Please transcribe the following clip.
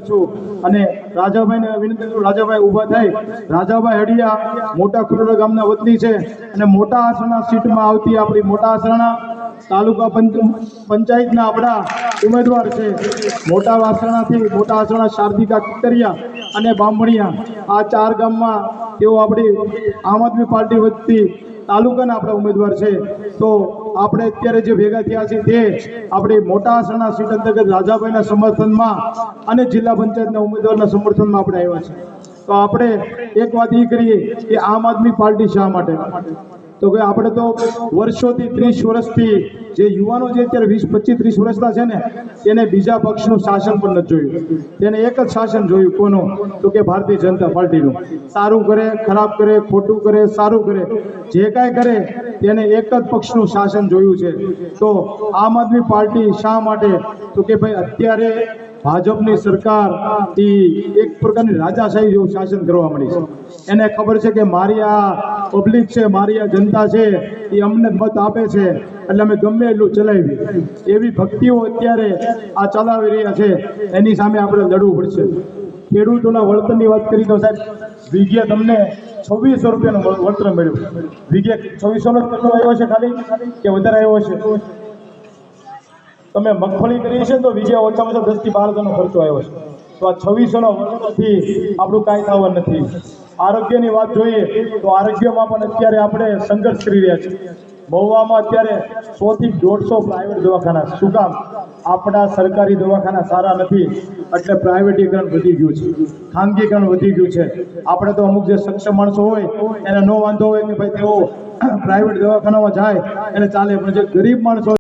છું અને રાજાભાઈને વિનંતી કરું, રાજાભાઈ ઊભા થઈ. રાજાભાઈ હડિયા મોટા ખુરડા ગામના વતની છે અને મોટા આસણા સીટમાં આવતી આપણી મોટા આસણા તાલુકા પંચાયતના આપણા ઉમેદવાર છે. મોટા આસણાથી મોટા આસણા શારદિકા કિકરિયા અને બામણિયા આ 4 ગામમાં તેઓ આપણી આમ આદમી પાર્ટી વતી તાલુકાના આપણા ઉમેદવાર છે. તો આપણે અત્યારે જે ભેગા થયા છે તે આપણી મોટા આસણા સીટ અંતર્ગત રાજાભાઈના સમર્થનમાં અને જિલ્લા પંચાયતના ઉમેદવારના સમર્થનમાં આપણે આવ્યા છે. તો આપણે એક વાત એ કરીએ કે આમ આદમી પાર્ટી શા માટે, તો કે આપણે તો વર્ષોથી 30 વર્ષથી જે યુવાનો જે અત્યારે 20, 25, 30 વર્ષના છે ને તેને બીજા પક્ષનું શાસન પણ નથી જોયું. તેને એક જ શાસન જોયું, કોનું? તો કે ભારતીય જનતા પાર્ટીનું. સારું કરે, ખરાબ કરે, ખોટું કરે, સારું કરે, જે કાંઈ કરે તેને એક જ પક્ષનું શાસન જોયું છે. તો આમ આદમી પાર્ટી શા માટે, તો કે ભાઈ અત્યારે ભાજપની સરકાર એક પ્રકારની રાજાશાહી જેવું શાસન કરવા મળી છે. એને ખબર છે કે મારી આ પબ્લિક છે, મારી આ જનતા છે એ અમને મત આપે છે એટલે અમે ગમે એટલું ચલાવી. એવી ભક્તિઓ અત્યારે આ ચલાવી રહ્યા છે, એની સામે આપણે લડવું પડશે. ખેડૂતોના વળતરની વાત કરી તો સાહેબ વીઘે તમને 2600 રૂપિયાનું વળતર મળ્યું. વીઘે 2600 નો કેટલો આવ્યો છે ખાલી કે વધારે આવ્યો છે? તમે મગફળી કરી છે તો વીઘે ઓછામાં ઓછા 10 થી 12 હજારનો ખર્ચો આવ્યો છે. તો આ 2600 નો વળતરથી આપણું કાંઈ થવાનું નથી. આરોગ્યની વાત જોઈએ તો આરોગ્યમાં પણ અત્યારે આપણે સંઘર્ષ કરી રહ્યા છીએ. મહુવામાં અત્યારે 100 થી 150 પ્રાઇવેટ દવાખાના. શું કામ? આપણા સરકારી દવાખાના સારા નથી એટલે પ્રાઇવેટીકરણ વધી ગયું છે, ખાનગીકરણ વધી ગયું છે. આપણે તો અમુક જે સક્ષમ માણસો હોય એને ન વાંધો હોય કે ભાઈ તેઓ પ્રાઇવેટ દવાખાનામાં જાય એને ચાલે, પણ જે ગરીબ માણસો